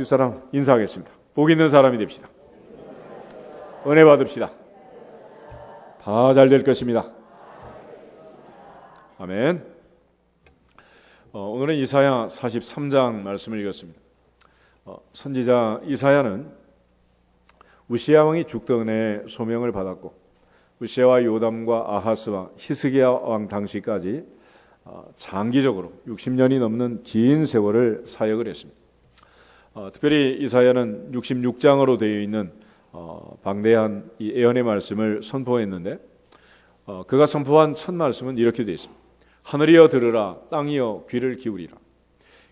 집사람 인사하겠습니다. 복 있는 사람이 됩시다. 은혜 받읍시다. 다 잘 될 것입니다. 아멘. 오늘은 이사야 43장 말씀을 읽었습니다. 선지자 이사야는 우시야 왕이 죽던 해에 소명을 받았고, 우시야와 요담과 아하스와 히스기야 왕 당시까지 장기적으로 60년이 넘는 긴 세월을 사역을 했습니다. 특별히 이사야는 66장으로 되어 있는 방대한 이 예언의 말씀을 선포했는데, 그가 선포한 첫 말씀은 이렇게 되어 있습니다. 하늘이여 들으라, 땅이여 귀를 기울이라.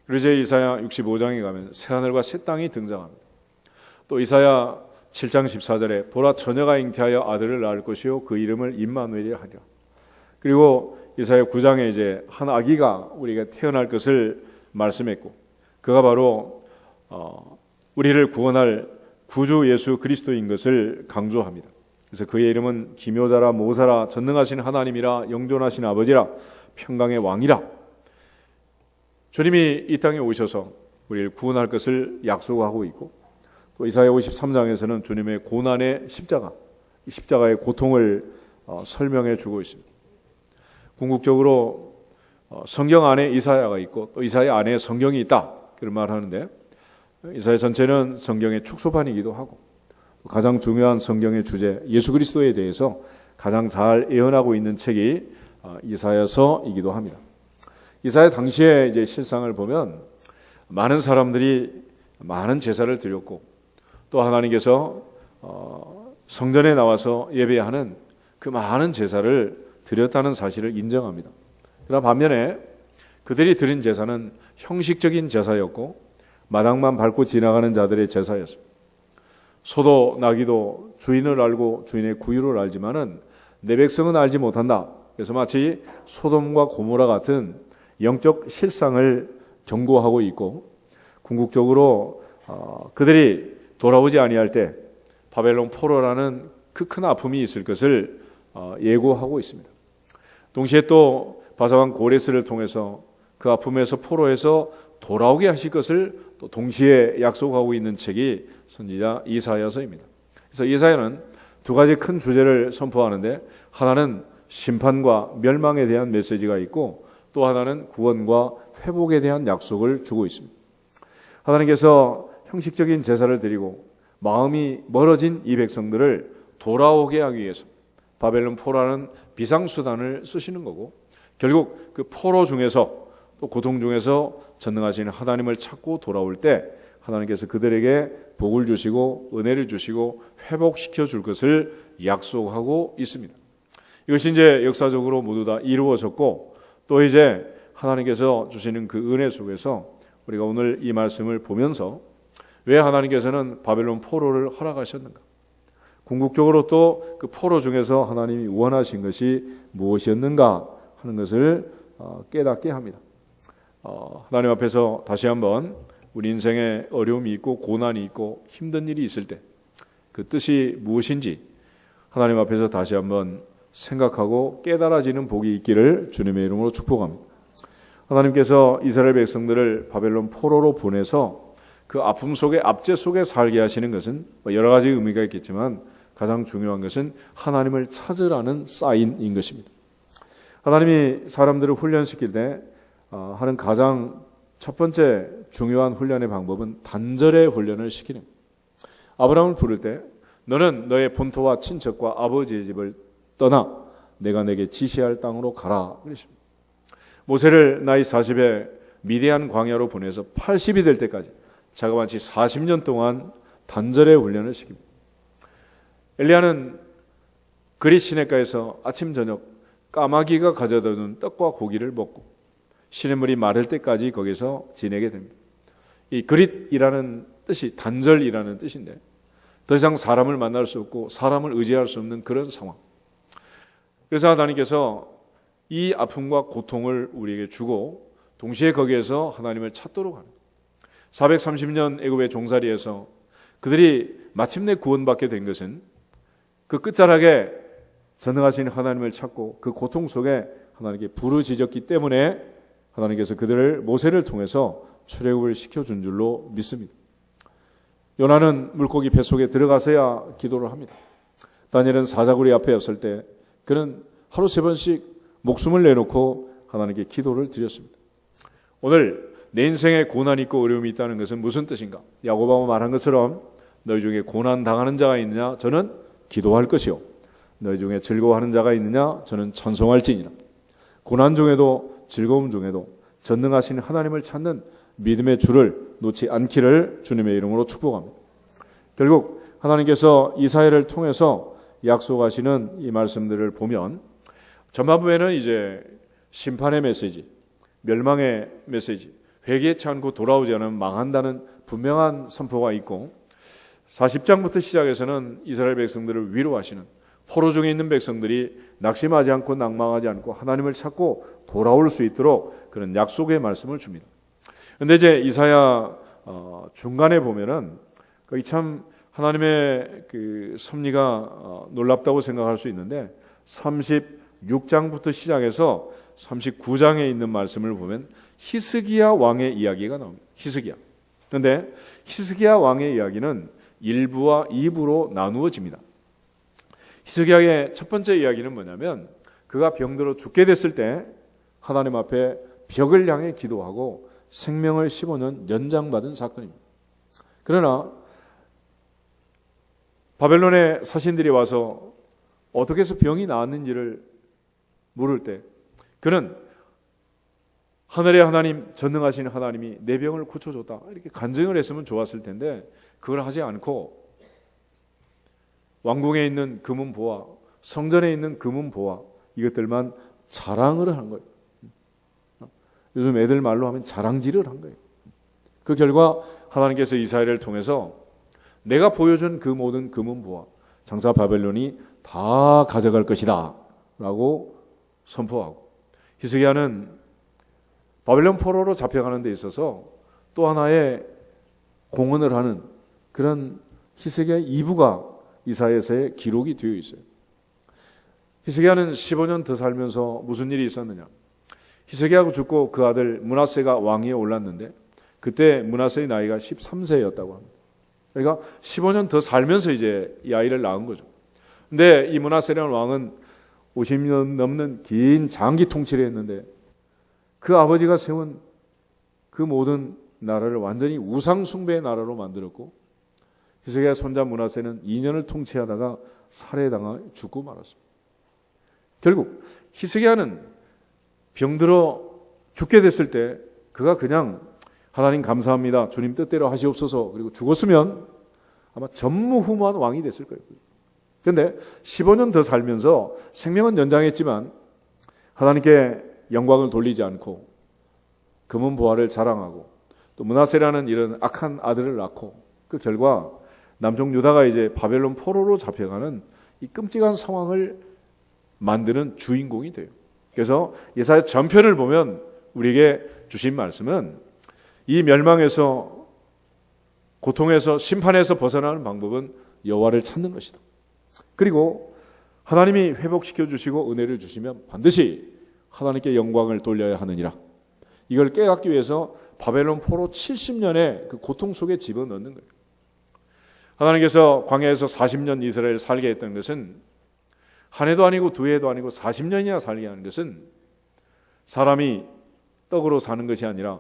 그래서 이사야 65장에 가면 새하늘과 새 땅이 등장합니다. 또 이사야 7장 14절에 보라, 처녀가 잉태하여 아들을 낳을 것이요 그 이름을 임마누엘이라 하리라. 그리고 이사야 9장에 이제 한 아기가 우리가 태어날 것을 말씀했고, 그가 바로 우리를 구원할 구주 예수 그리스도인 것을 강조합니다. 그래서 그의 이름은 기묘자라, 모사라, 전능하신 하나님이라, 영존하신 아버지라, 평강의 왕이라. 주님이 이 땅에 오셔서 우리를 구원할 것을 약속하고 있고, 또 이사야 53장에서는 주님의 고난의 십자가, 이 십자가의 고통을 설명해 주고 있습니다. 궁극적으로 성경 안에 이사야가 있고 또 이사야 안에 성경이 있다, 그런 말을 하는데, 이사야 전체는 성경의 축소판이기도 하고, 가장 중요한 성경의 주제 예수 그리스도에 대해서 가장 잘 예언하고 있는 책이 이사야서이기도 합니다. 이사야 당시에 이제 실상을 보면 많은 사람들이 많은 제사를 드렸고, 또 하나님께서 성전에 나와서 예배하는 그 많은 제사를 드렸다는 사실을 인정합니다. 그러나 반면에 그들이 드린 제사는 형식적인 제사였고, 마당만 밟고 지나가는 자들의 제사였습니다. 소도 나귀도 주인을 알고 주인의 구유를 알지만은 내 백성은 알지 못한다. 그래서 마치 소돔과 고모라 같은 영적 실상을 경고하고 있고, 궁극적으로 그들이 돌아오지 아니할 때 바벨론 포로라는 그 큰 아픔이 있을 것을 예고하고 있습니다. 동시에 또 바사왕 고레스를 통해서 그 아픔에서, 포로에서 돌아오게 하실 것을 또 동시에 약속하고 있는 책이 선지자 이사야서입니다. 그래서 이사야는 두 가지 큰 주제를 선포하는데, 하나는 심판과 멸망에 대한 메시지가 있고, 또 하나는 구원과 회복에 대한 약속을 주고 있습니다. 하나님께서 형식적인 제사를 드리고 마음이 멀어진 이 백성들을 돌아오게 하기 위해서 바벨론 포로라는 비상수단을 쓰시는 거고, 결국 그 포로 중에서 또 고통 중에서 전능하신 하나님을 찾고 돌아올 때 하나님께서 그들에게 복을 주시고 은혜를 주시고 회복시켜 줄 것을 약속하고 있습니다. 이것이 이제 역사적으로 모두 다 이루어졌고, 또 이제 하나님께서 주시는 그 은혜 속에서 우리가 오늘 이 말씀을 보면서 왜 하나님께서는 바벨론 포로를 허락하셨는가, 궁극적으로 또 그 포로 중에서 하나님이 원하신 것이 무엇이었는가 하는 것을 깨닫게 합니다. 하나님 앞에서 다시 한번 우리 인생에 어려움이 있고 고난이 있고 힘든 일이 있을 때 그 뜻이 무엇인지 하나님 앞에서 다시 한번 생각하고 깨달아지는 복이 있기를 주님의 이름으로 축복합니다. 하나님께서 이스라엘 백성들을 바벨론 포로로 보내서 그 아픔 속에, 압제 속에 살게 하시는 것은 여러 가지 의미가 있겠지만 가장 중요한 것은 하나님을 찾으라는 사인인 것입니다. 하나님이 사람들을 훈련시킬 때 하는 가장 첫 번째 중요한 훈련의 방법은 단절의 훈련을 시키는 거예요. 아브라함을 부를 때 너는 너의 본토와 친척과 아버지의 집을 떠나 내가 내게 지시할 땅으로 가라 그러십니다. 모세를 나이 40에 미디안 광야로 보내서 80이 될 때까지 자그마치 40년 동안 단절의 훈련을 시킵니다. 엘리야는 그릿 시냇가에서 아침 저녁 까마귀가 가져다 준 떡과 고기를 먹고 시냇물이 마를 때까지 거기서 지내게 됩니다. 이 그릿이라는 뜻이 단절이라는 뜻인데, 더 이상 사람을 만날 수 없고 사람을 의지할 수 없는 그런 상황. 그래서 하나님께서 이 아픔과 고통을 우리에게 주고 동시에 거기에서 하나님을 찾도록 하는, 430년 애굽의 종살이에서 그들이 마침내 구원받게 된 것은 그 끝자락에 전능하신 하나님을 찾고 그 고통 속에 하나님께 부르짖었기 때문에 하나님께서 그들을 모세를 통해서 출애굽을 시켜준 줄로 믿습니다. 요나는 물고기 뱃속에 들어가서야 기도를 합니다. 다니엘은 사자구리 앞에 였을 때 그는 하루 3번씩 목숨을 내놓고 하나님께 기도를 드렸습니다. 오늘 내 인생에 고난이 있고 어려움이 있다는 것은 무슨 뜻인가? 야고보가 말한 것처럼 너희 중에 고난 당하는 자가 있느냐? 저는 기도할 것이요. 너희 중에 즐거워하는 자가 있느냐? 저는 찬송할지니라. 고난 중에도 즐거움 중에도 전능하신 하나님을 찾는 믿음의 줄을 놓지 않기를 주님의 이름으로 축복합니다. 결국 하나님께서 이사야를 통해서 약속하시는 이 말씀들을 보면 전반부에는 이제 심판의 메시지, 멸망의 메시지, 회개치 않고 돌아오지 않으면 망한다는 분명한 선포가 있고 40장부터 시작해서는 이스라엘 백성들을 위로하시는 포로 중에 있는 백성들이 낙심하지 않고 낭망하지 않고 하나님을 찾고 돌아올 수 있도록 그런 약속의 말씀을 줍니다. 그런데 이제 이사야 중간에 보면은 거기 참 하나님의 그 섭리가 놀랍다고 생각할 수 있는데 36장부터 시작해서 39장에 있는 말씀을 보면 히스기야 왕의 이야기가 나옵니다. 히스기야. 그런데 히스기야 왕의 이야기는 1부와 2부로 나누어집니다. 히스기야의 첫 번째 이야기는 뭐냐면 그가 병들어 죽게 됐을 때 하나님 앞에 벽을 향해 기도하고 생명을 15년 연장받은 사건입니다. 그러나 바벨론의 사신들이 와서 어떻게 해서 병이 나았는지를 물을 때 그는 하늘의 하나님, 전능하신 하나님이 내 병을 고쳐줬다 이렇게 간증을 했으면 좋았을 텐데 그걸 하지 않고 왕궁에 있는 금은보화, 성전에 있는 금은보화 이것들만 자랑을 한 거예요. 요즘 애들 말로 하면 자랑질을 한 거예요. 그 결과 하나님께서 이사야를 통해서 내가 보여준 그 모든 금은보화 장차 바벨론이 다 가져갈 것이다 라고 선포하고 히스기야는 바벨론 포로로 잡혀가는 데 있어서 또 하나의 공헌을 하는 그런 히스기야의 2부가 이사야서에 기록이 되어 있어요. 히스기야는 15년 더 살면서 무슨 일이 있었느냐? 히스기야가 죽고 그 아들 므낫세가 왕위에 올랐는데 그때 므낫세의 나이가 13세였다고 합니다. 그러니까 15년 더 살면서 이제 이 아이를 낳은 거죠. 근데 이 므낫세라는 왕은 50년 넘는 긴 장기 통치를 했는데 그 아버지가 세운 그 모든 나라를 완전히 우상 숭배의 나라로 만들었고 히스기야 손자 므낫세는 2년을 통치하다가 살해당하 죽고 말았습니다. 결국 히스기야는 병들어 죽게 됐을 때 그가 그냥 하나님 감사합니다. 주님 뜻대로 하시옵소서. 그리고 죽었으면 아마 전무후무한 왕이 됐을 거예요. 그런데 15년 더 살면서 생명은 연장했지만 하나님께 영광을 돌리지 않고 금은보화를 자랑하고 또 므낫세라는 이런 악한 아들을 낳고 그 결과 남쪽 유다가 이제 바벨론 포로로 잡혀가는 이 끔찍한 상황을 만드는 주인공이 돼요. 그래서 예사야 전편을 보면 우리에게 주신 말씀은 이 멸망에서 고통에서 심판에서 벗어나는 방법은 여호와를 찾는 것이다. 그리고 하나님이 회복시켜 주시고 은혜를 주시면 반드시 하나님께 영광을 돌려야 하느니라. 이걸 깨닫기 위해서 바벨론 포로 70년의 그 고통 속에 집어넣는 거예요. 하나님께서 광야에서 40년 이스라엘을 살게 했던 것은 한 해도 아니고 두 해도 아니고 40년이나 살게 하는 것은 사람이 떡으로 사는 것이 아니라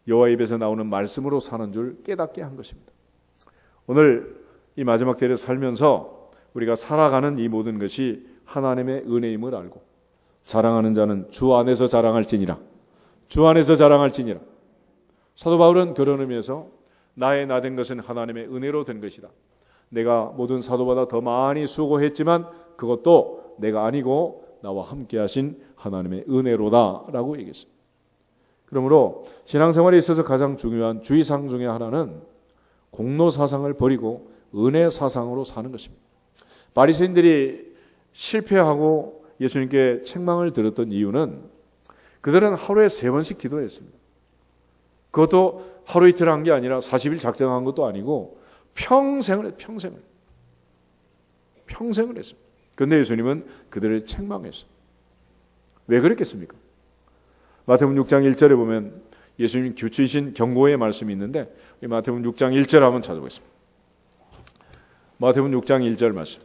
여호와 입에서 나오는 말씀으로 사는 줄 깨닫게 한 것입니다. 오늘 이 마지막 때를 살면서 우리가 살아가는 이 모든 것이 하나님의 은혜임을 알고 자랑하는 자는 주 안에서 자랑할지니라. 주 안에서 자랑할지니라. 사도 바울은 그런 의미에서 나의 나 된 것은 하나님의 은혜로 된 것이다. 내가 모든 사도보다 더 많이 수고했지만 그것도 내가 아니고 나와 함께 하신 하나님의 은혜로다 라고 얘기했습니다. 그러므로 신앙생활에 있어서 가장 중요한 주의사항 중에 하나는 공로사상을 버리고 은혜사상으로 사는 것입니다. 바리새인들이 실패하고 예수님께 책망을 들었던 이유는 그들은 하루에 3번씩 기도했습니다. 그것도 하루 이틀 한 게 아니라 40일 작정한 것도 아니고 평생을 했습니다. 그런데 예수님은 그들을 책망했어요. 왜 그랬겠습니까? 마태복음 6장 1절에 보면 예수님 규칙이신 경고의 말씀이 있는데 마태복음 6장 1절 한번 찾아보겠습니다. 마태복음 6장 1절 말씀.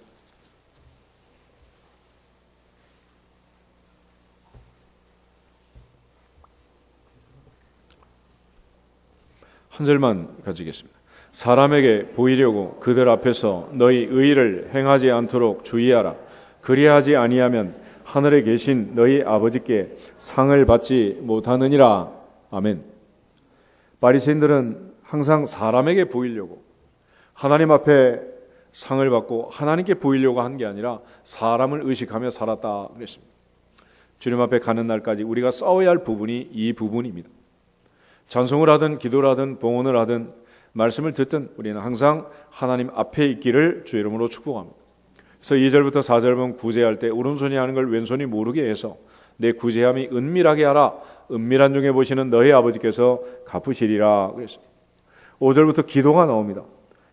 한 절만 가지겠습니다. 사람에게 보이려고 그들 앞에서 너희 의를 행하지 않도록 주의하라. 그리하지 아니하면 하늘에 계신 너희 아버지께 상을 받지 못하느니라. 아멘. 바리새인들은 항상 사람에게 보이려고, 하나님 앞에 상을 받고 하나님께 보이려고 한 게 아니라 사람을 의식하며 살았다 그랬습니다. 주님 앞에 가는 날까지 우리가 싸워야 할 부분이 이 부분입니다. 찬송을 하든 기도를 하든 봉헌을 하든 말씀을 듣든 우리는 항상 하나님 앞에 있기를 주의 이름으로 축복합니다. 그래서 2절부터 4절 보면 구제할 때 오른손이 하는 걸 왼손이 모르게 해서 내 구제함이 은밀하게 하라. 은밀한 중에 보시는 너희 아버지께서 갚으시리라 그랬습니다. 5절부터 기도가 나옵니다.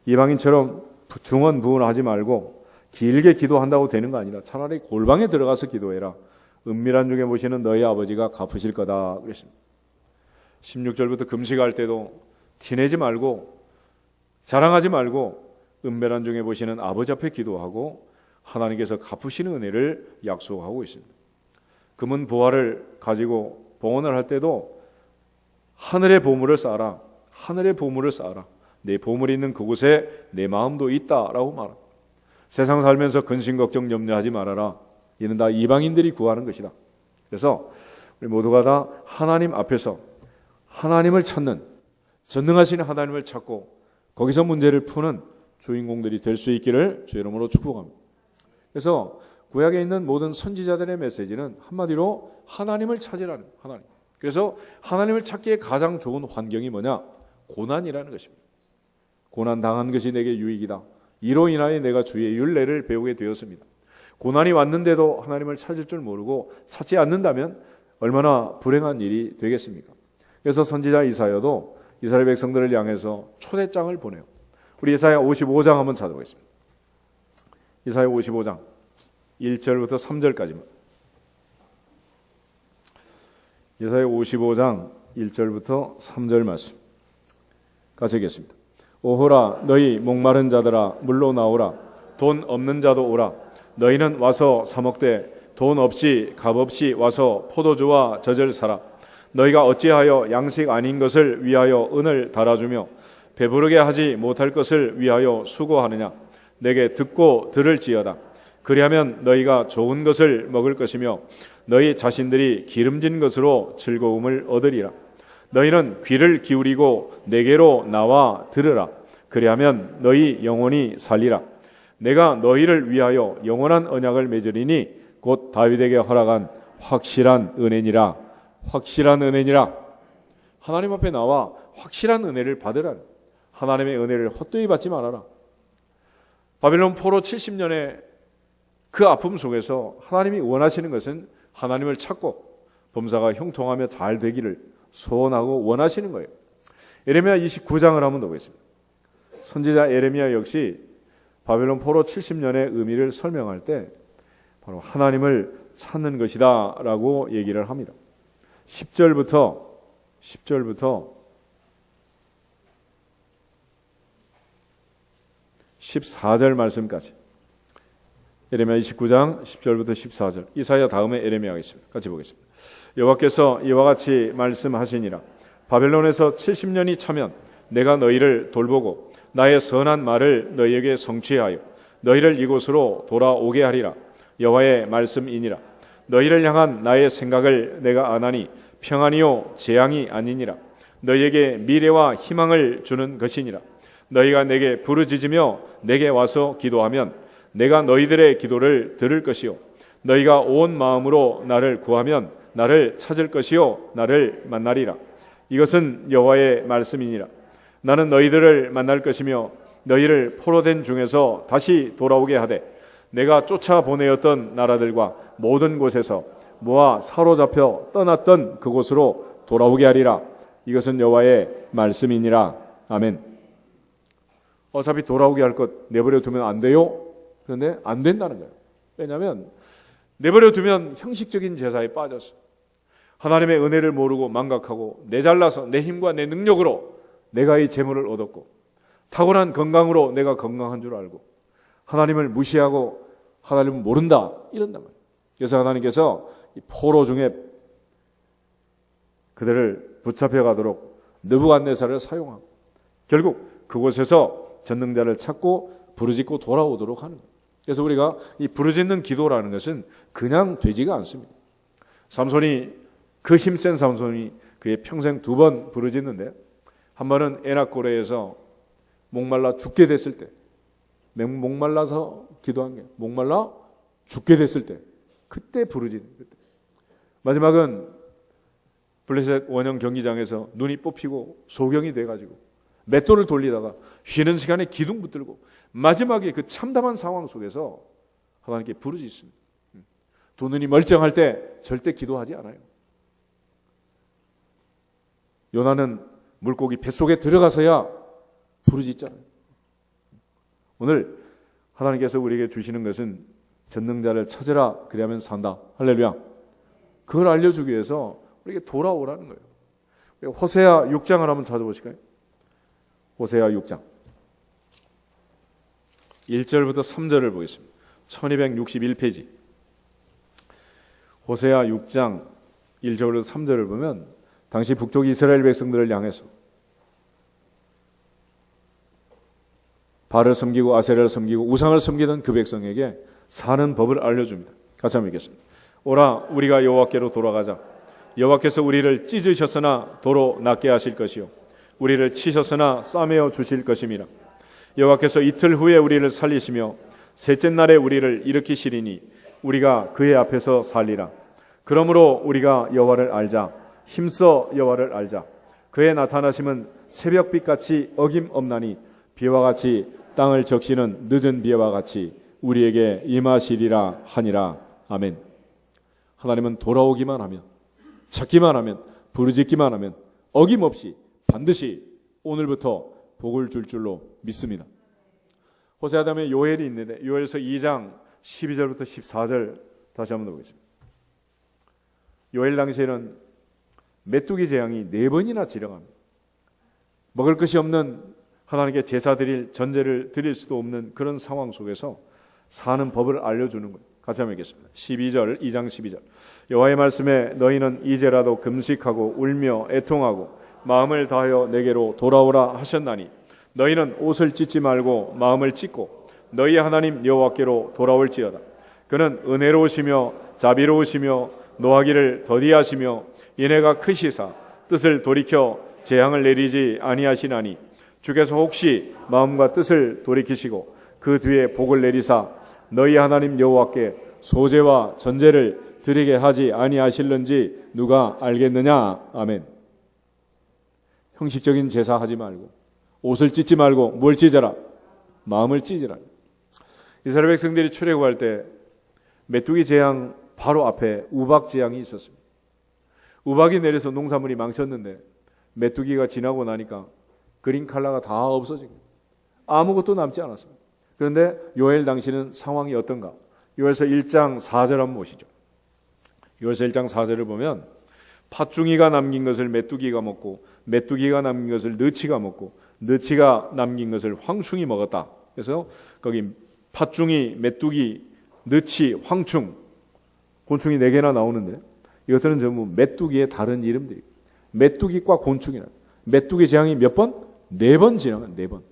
이방인처럼 중언부언하지 말고 길게 기도한다고 되는 거 아니다. 차라리 골방에 들어가서 기도해라. 은밀한 중에 보시는 너희 아버지가 갚으실 거다 그랬습니다. 16절부터 금식할 때도 티내지 말고 자랑하지 말고 은밀한 중에 보시는 아버지 앞에 기도하고 하나님께서 갚으시는 은혜를 약속하고 있습니다. 금은 보화를 가지고 봉헌을 할 때도 하늘의 보물을 쌓아라. 하늘의 보물을 쌓아라. 내 보물이 있는 그곳에 내 마음도 있다라고 말합니다. 세상 살면서 근심 걱정 염려하지 말아라. 이는 다 이방인들이 구하는 것이다. 그래서 우리 모두가 다 하나님 앞에서 하나님을 찾는, 전능하신 하나님을 찾고 거기서 문제를 푸는 주인공들이 될 수 있기를 주의 이름으로 축복합니다. 그래서 구약에 있는 모든 선지자들의 메시지는 한마디로 하나님을 찾으라는, 하나님. 그래서 하나님을 찾기에 가장 좋은 환경이 뭐냐? 고난이라는 것입니다. 고난 당한 것이 내게 유익이다. 이로 인하여 내가 주의 율례를 배우게 되었습니다. 고난이 왔는데도 하나님을 찾을 줄 모르고 찾지 않는다면 얼마나 불행한 일이 되겠습니까? 그래서 선지자 이사야도 이스라엘 백성들을 향해서 초대장을 보내요. 우리 이사야 55장 한번 찾아보겠습니다. 이사야 55장 1절부터 3절까지만. 이사야 55장 1절부터 3절 말씀 같이 읽겠습니다. 오호라 너희 목마른 자들아 물로 나오라. 돈 없는 자도 오라. 너희는 와서 사 먹되 돈 없이 값 없이 와서 포도주와 젖을 사라. 너희가 어찌하여 양식 아닌 것을 위하여 은을 달아주며 배부르게 하지 못할 것을 위하여 수고하느냐. 내게 듣고 들을지어다. 그리하면 너희가 좋은 것을 먹을 것이며 너희 자신들이 기름진 것으로 즐거움을 얻으리라. 너희는 귀를 기울이고 내게로 나와 들으라. 그리하면 너희 영혼이 살리라. 내가 너희를 위하여 영원한 언약을 맺으리니 곧 다윗에게 허락한 확실한 은혜니라. 확실한 은혜니라. 하나님 앞에 나와 확실한 은혜를 받으라. 하나님의 은혜를 헛되이 받지 말아라. 바벨론 포로 70년의 그 아픔 속에서 하나님이 원하시는 것은 하나님을 찾고 범사가 형통하며 잘 되기를 소원하고 원하시는 거예요. 예레미야 29장을 한번 보겠습니다. 선지자 예레미야 역시 바벨론 포로 70년의 의미를 설명할 때 바로 하나님을 찾는 것이다 라고 얘기를 합니다. 10절부터 14절 말씀까지. 예레미야 29장 10절부터 14절. 이사야 다음에 예레미야가 있습니다. 같이 보겠습니다. 여호와께서 이와 같이 말씀하시니라. 바벨론에서 70년이 차면 내가 너희를 돌보고 나의 선한 말을 너희에게 성취하여 너희를 이곳으로 돌아오게 하리라. 여호와의 말씀이니라. 너희를 향한 나의 생각을 내가 아나니 평안이요 재앙이 아니니라. 너희에게 미래와 희망을 주는 것이니라. 너희가 내게 부르짖으며 내게 와서 기도하면 내가 너희들의 기도를 들을 것이요 너희가 온 마음으로 나를 구하면 나를 찾을 것이요 나를 만나리라. 이것은 여호와의 말씀이니라. 나는 너희들을 만날 것이며 너희를 포로된 중에서 다시 돌아오게 하되 내가 쫓아보내었던 나라들과 모든 곳에서 모아 사로잡혀 떠났던 그곳으로 돌아오게 하리라. 이것은 여호와의 말씀이니라. 아멘. 어차피 돌아오게 할 것 내버려 두면 안 돼요? 그런데 안 된다는 거예요. 왜냐하면 내버려 두면 형식적인 제사에 빠졌어. 하나님의 은혜를 모르고 망각하고 내 잘나서 내 힘과 내 능력으로 내가 이 재물을 얻었고 탁월한 건강으로 내가 건강한 줄 알고 하나님을 무시하고 하나님을 모른다 이런단 말이에요. 그래서 하나님께서 이 포로 중에 그들을 붙잡혀 가도록 느부갓네살을 사용하고 결국 그곳에서 전능자를 찾고 부르짖고 돌아오도록 하는 거예요. 그래서 우리가 이 부르짖는 기도라는 것은 그냥 되지가 않습니다. 삼손이 그 힘센 삼손이 그의 평생 2번 부르짖는데 한 번은 에낙고레에서 목말라 죽게 됐을 때 목말라서 기도한 게 목말라 죽게 됐을 때 그때 부르짖는 그때. 마지막은 블레셋 원형 경기장에서 눈이 뽑히고 소경이 돼가지고 맷돌을 돌리다가 쉬는 시간에 기둥 붙들고 마지막에 그 참담한 상황 속에서 하나님께 부르짖습니다. 2눈이 멀쩡할 때 절대 기도하지 않아요. 요나는 물고기 뱃속에 들어가서야 부르짖잖아요. 오늘 하나님께서 우리에게 주시는 것은 전능자를 찾으라 그리하면 산다. 할렐루야. 그걸 알려주기 위해서 우리에게 돌아오라는 거예요. 호세아 6장을 한번 찾아보실까요? 호세아 6장 1절부터 3절을 보겠습니다. 1261페이지 호세아 6장 1절부터 3절을 보면 당시 북쪽 이스라엘 백성들을 향해서 바알을 섬기고 아세라를 섬기고 우상을 섬기던 그 백성에게 사는 법을 알려줍니다. 같이 한번 읽겠습니다. 오라 우리가 여호와께로 돌아가자. 여호와께서 우리를 찢으셨으나 도로 낫게 하실 것이요 우리를 치셨으나 싸매어 주실 것임이라. 여호와께서 이틀 후에 우리를 살리시며 셋째 날에 우리를 일으키시리니 우리가 그의 앞에서 살리라. 그러므로 우리가 여호와를 알자. 힘써 여호와를 알자. 그의 나타나심은 새벽빛같이 어김없나니 비와 같이 땅을 적시는 늦은 비와 같이 우리에게 임하시리라 하니라. 아멘. 하나님은 돌아오기만 하면 찾기만 하면 부르짖기만 하면 어김없이 반드시 오늘부터 복을 줄 줄로 믿습니다. 호세아 다음에 요엘이 있는데 요엘서 2장 12절부터 14절 다시 한번 보겠습니다. 요엘 당시에는 메뚜기 재앙이 4번이나 지령합니다. 먹을 것이 없는 하나님께 제사 드릴 전제를 드릴 수도 없는 그런 상황 속에서 사는 법을 알려주는 거예요. 같이 한번 읽겠습니다. 12절 2장 12절 여호와의 말씀에 너희는 이제라도 금식하고 울며 애통하고 마음을 다하여 내게로 돌아오라 하셨나니 너희는 옷을 찢지 말고 마음을 찢고 너희 하나님 여호와께로 돌아올지어다. 그는 은혜로우시며 자비로우시며 노하기를 더디하시며 인애가 크시사 뜻을 돌이켜 재앙을 내리지 아니하시나니 주께서 혹시 마음과 뜻을 돌이키시고 그 뒤에 복을 내리사 너희 하나님 여호와께 소제와 전제를 드리게 하지 아니하실는지 누가 알겠느냐. 아멘. 형식적인 제사 하지 말고 옷을 찢지 말고 뭘 찢어라? 마음을 찢으라. 이스라엘 백성들이 출애굽할 때 메뚜기 재앙 바로 앞에 우박 재앙이 있었습니다. 우박이 내려서 농사물이 망쳤는데 메뚜기가 지나고 나니까 그린 칼라가 다 없어지고 아무것도 남지 않았습니다. 그런데 요엘 당시는 상황이 어떤가? 요엘서 1장 4절 한번 보시죠. 요엘서 1장 4절을 보면 팥중이가 남긴 것을 메뚜기가 먹고 메뚜기가 남긴 것을 너치가 먹고 너치가 남긴 것을 황충이 먹었다. 그래서 거기 팥중이, 메뚜기, 너치, 황충 곤충이 4개나 나오는데 이것들은 전부 메뚜기의 다른 이름들이에요. 메뚜기과 곤충이라. 메뚜기 재앙이 몇 번? 4번 지나간 4번.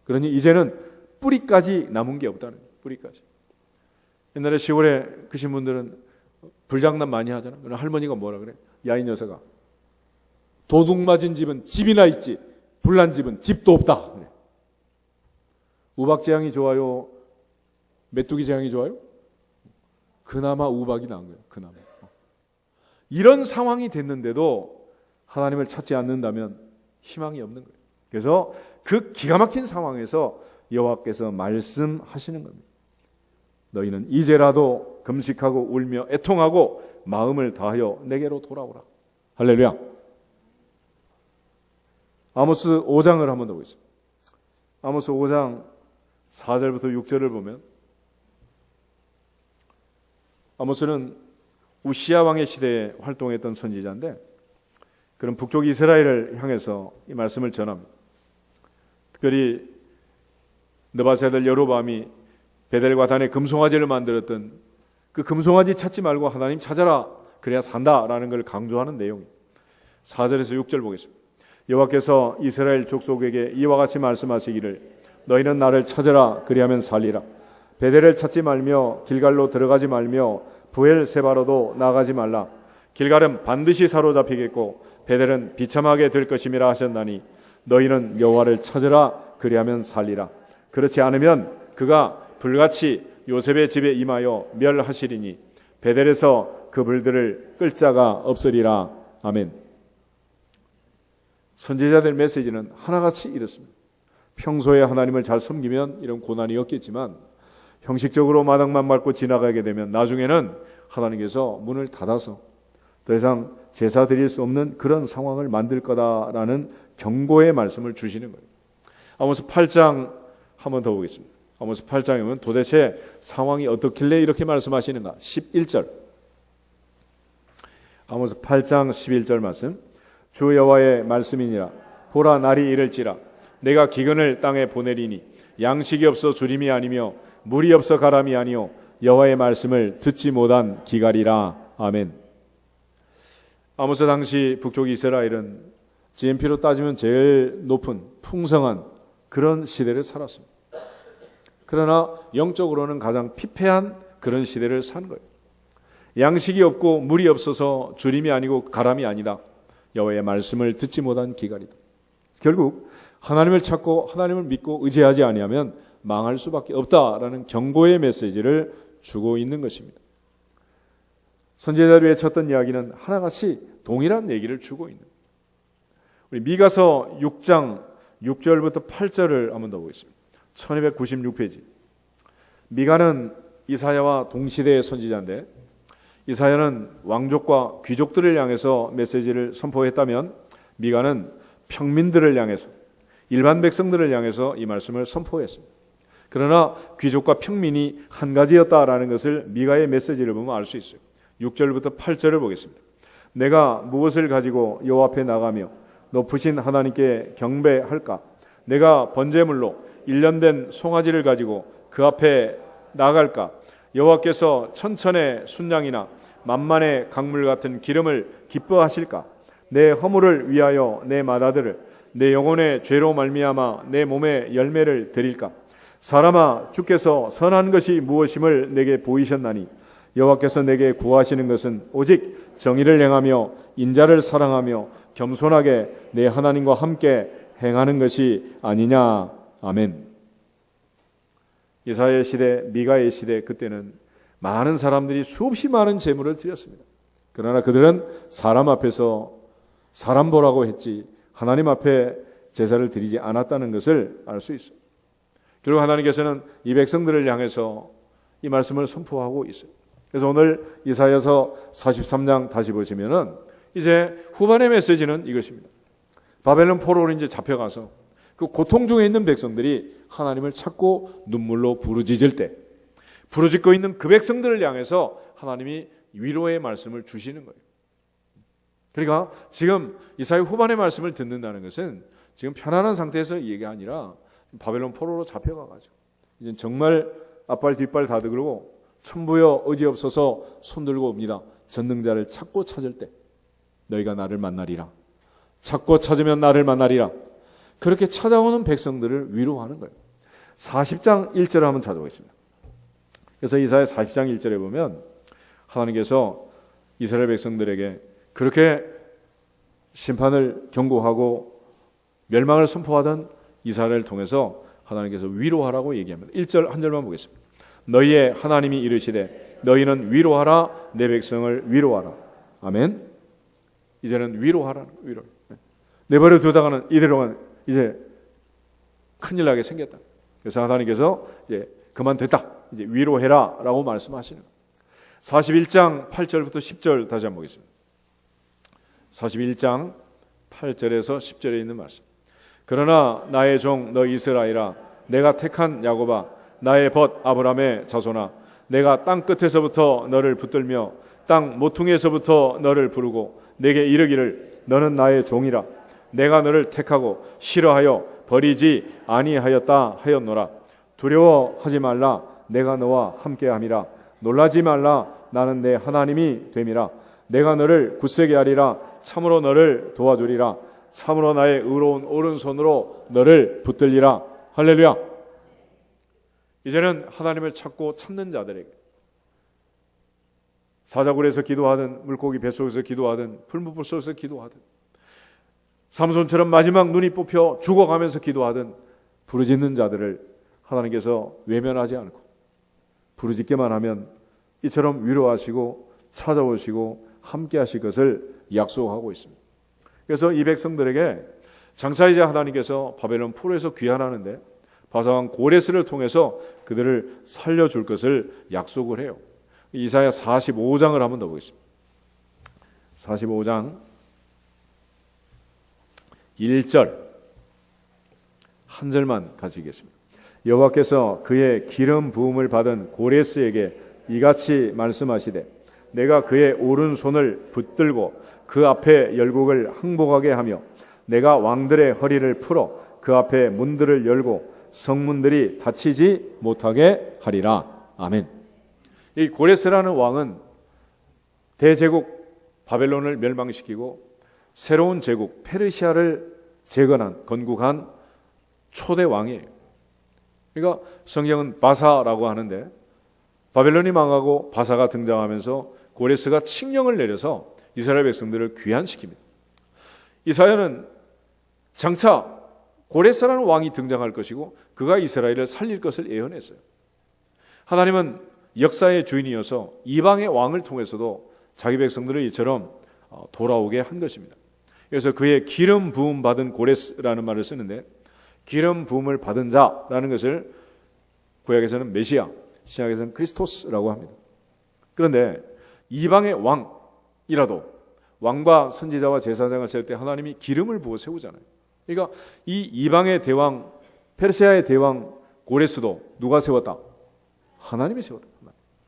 그러니 이제는 뿌리까지 남은 게 없다는 거예요. 뿌리까지. 옛날에 시골에 계신 분들은 불장난 많이 하잖아. 그럼 할머니가 뭐라 그래? 야, 이 녀석아. 도둑 맞은 집은 집이나 있지. 불난 집은 집도 없다. 그래. 우박 재앙이 좋아요? 메뚜기 재앙이 좋아요? 그나마 우박이 나은 거예요. 그나마. 이런 상황이 됐는데도 하나님을 찾지 않는다면 희망이 없는 거예요. 그래서 그 기가 막힌 상황에서 여호와께서 말씀하시는 겁니다. 너희는 이제라도 금식하고 울며 애통하고 마음을 다하여 내게로 돌아오라. 할렐루야. 아모스 5장을 한번 더 보겠습니다. 아모스 5장 4절부터 6절을 보면 아모스는 우시야 왕의 시대에 활동했던 선지자인데 그런 북쪽 이스라엘을 향해서 이 말씀을 전합니다. 특별히 느밧의 아들 여로보암이 베델과 단에 금송아지를 만들었던 그 금송아지 찾지 말고 하나님 찾아라, 그래야 산다라는 걸 강조하는 내용입니다. 4절에서 6절 보겠습니다. 여호와께서 이스라엘 족속에게 이와 같이 말씀하시기를 너희는 나를 찾으라, 그리하면 살리라. 베델을 찾지 말며 길갈로 들어가지 말며 브엘세바로도 나가지 말라. 길갈은 반드시 사로잡히겠고 베델은 비참하게 될 것임이라 하셨나니 너희는 여호와를 찾으라, 그리하면 살리라. 그렇지 않으면 그가 불같이 요셉의 집에 임하여 멸하시리니 베델에서 그불들을 끌 자가 없으리라. 아멘. 선지자들 메시지는 하나같이 이렇습니다. 평소에 하나님을 잘 섬기면 이런 고난이 없겠지만 형식적으로 마당만 밟고 지나가게 되면 나중에는 하나님께서 문을 닫아서 더 이상 제사 드릴 수 없는 그런 상황을 만들 거다라는 경고의 말씀을 주시는 거예요. 아모스 8장 한번 더 보겠습니다. 아모스 8장에 보면 도대체 상황이 어떻길래 이렇게 말씀하시는가? 11절. 아모스 8장 11절 말씀. 주 여호와의 말씀이니라. 보라, 날이 이를지라 내가 기근을 땅에 보내리니 양식이 없어 주림이 아니며 물이 없어 가람이 아니요 여호와의 말씀을 듣지 못한 기갈이라. 아멘. 아모스 당시 북쪽 이스라엘은 GNP로 따지면 제일 높은 풍성한 그런 시대를 살았습니다. 그러나 영적으로는 가장 피폐한 그런 시대를 산 거예요. 양식이 없고 물이 없어서 주림이 아니고 가람이 아니다. 여호와의 말씀을 듣지 못한 기갈이다. 결국 하나님을 찾고 하나님을 믿고 의지하지 아니하면 망할 수밖에 없다라는 경고의 메시지를 주고 있는 것입니다. 선지자들이 외쳤던 이야기는 하나같이 동일한 얘기를 주고 있는 거예요. 우리 미가서 6장 6절부터 8절을 한번 더 보겠습니다. 1296페이지. 미가는 이사야와 동시대의 선지자인데 이사야는 왕족과 귀족들을 향해서 메시지를 선포했다면 미가는 평민들을 향해서 일반 백성들을 향해서 이 말씀을 선포했습니다. 그러나 귀족과 평민이 한 가지였다라는 것을 미가의 메시지를 보면 알 수 있어요. 6절부터 8절을 보겠습니다. 내가 무엇을 가지고 여호와 앞에 나가며 높으신 하나님께 경배할까? 내가 번제물로 1년 된 송아지를 가지고 그 앞에 나갈까? 여호와께서 천천의 순양이나 만만의 강물 같은 기름을 기뻐하실까? 내 허물을 위하여 내 맏아들을 내 영혼의 죄로 말미암아 내 몸에 열매를 드릴까? 사람아, 주께서 선한 것이 무엇임을 내게 보이셨나니 여호와께서 내게 구하시는 것은 오직 정의를 행하며 인자를 사랑하며 겸손하게 내 하나님과 함께 행하는 것이 아니냐. 아멘. 이사야의 시대, 미가의 시대, 그때는 많은 사람들이 수없이 많은 제물을 드렸습니다. 그러나 그들은 사람 앞에서 사람 보라고 했지 하나님 앞에 제사를 드리지 않았다는 것을 알 수 있어요. 결국 하나님께서는 이 백성들을 향해서 이 말씀을 선포하고 있어요. 그래서 오늘 이사야서 43장 다시 보시면은 이제 후반의 메시지는 이것입니다. 바벨론 포로로 이제 잡혀가서 그 고통 중에 있는 백성들이 하나님을 찾고 눈물로 부르짖을 때 부르짖고 있는 그 백성들을 향해서 하나님이 위로의 말씀을 주시는 거예요. 그러니까 지금 이사야 후반의 말씀을 듣는다는 것은 지금 편안한 상태에서 얘기가 아니라 바벨론 포로로 잡혀가가지고 이제 정말 앞발 뒷발 다듬고 천부여 의지 없어서 손들고 옵니다. 전능자를 찾고 찾을 때 너희가 나를 만나리라. 찾고 찾으면 나를 만나리라. 그렇게 찾아오는 백성들을 위로하는 거예요. 40장 1절을 한번 찾아보겠습니다. 그래서 이사야 40장 1절에 보면 하나님께서 이스라엘 백성들에게 그렇게 심판을 경고하고 멸망을 선포하던 이사야를 통해서 하나님께서 위로하라고 얘기합니다. 1절 한 절만 보겠습니다. 너희의 하나님이 이르시되 너희는 위로하라 내 백성을 위로하라. 아멘. 이제는 위로하라는 위로. 내버려 두다가는 이대로는 이제 큰일 나게 생겼다. 그래서 하나님께서 이제 그만 됐다. 이제 위로해라라고 말씀하시는. 41장 8절부터 10절 다시 한번 보겠습니다. 41장 8절에서 10절에 있는 말씀. 그러나 나의 종 너 이스라엘아 내가 택한 야곱아 나의 벗 아브라함의 자손아 내가 땅 끝에서부터 너를 붙들며 땅 모퉁이에서부터 너를 부르고 내게 이르기를 너는 나의 종이라 내가 너를 택하고 싫어하여 버리지 아니하였다 하였노라. 두려워하지 말라. 내가 너와 함께함이라. 놀라지 말라. 나는 내 하나님이 됨이라. 내가 너를 굳세게 하리라. 참으로 너를 도와주리라. 참으로 나의 의로운 오른손으로 너를 붙들리라. 할렐루야. 이제는 하나님을 찾고 찾는 자들에게, 사자굴에서 기도하든 물고기 뱃속에서 기도하든 풀무불 속에서 기도하든 삼손처럼 마지막 눈이 뽑혀 죽어가면서 기도하든 부르짖는 자들을 하나님께서 외면하지 않고 부르짖기만 하면 이처럼 위로하시고 찾아오시고 함께 하실 것을 약속하고 있습니다. 그래서 이 백성들에게 장차 이제 하나님께서 바벨론 포로에서 귀환하는데 바사왕 고레스를 통해서 그들을 살려줄 것을 약속을 해요. 이사야 45장을 한번 더 보겠습니다. 45장 1절 한 절만 같이 읽겠습니다. 여호와께서 그의 기름 부음을 받은 고레스에게 이같이 말씀하시되 내가 그의 오른손을 붙들고 그 앞에 열국을 항복하게 하며 내가 왕들의 허리를 풀어 그 앞에 문들을 열고 성문들이 닫히지 못하게 하리라. 아멘. 이 고레스라는 왕은 대제국 바벨론을 멸망시키고 새로운 제국 페르시아를 재건한 건국한 초대 왕이에요. 그러니까 성경은 바사라고 하는데 바벨론이 망하고 바사가 등장하면서 고레스가 칙령을 내려서 이스라엘 백성들을 귀환시킵니다. 이사야는 장차 고레스라는 왕이 등장할 것이고 그가 이스라엘을 살릴 것을 예언했어요. 하나님은 역사의 주인이어서 이방의 왕을 통해서도 자기 백성들을 이처럼 돌아오게 한 것입니다. 그래서 그의 기름 부음 받은 고레스라는 말을 쓰는데 기름 부음을 받은 자라는 것을 구약에서는 메시아, 신약에서는 크리스토스라고 합니다. 그런데 이방의 왕이라도 왕과 선지자와 제사장을 세울 때 하나님이 기름을 부어 세우잖아요. 그러니까 이 이방의 대왕, 페르시아의 대왕 고레스도 누가 세웠다? 하나님이 세웠다.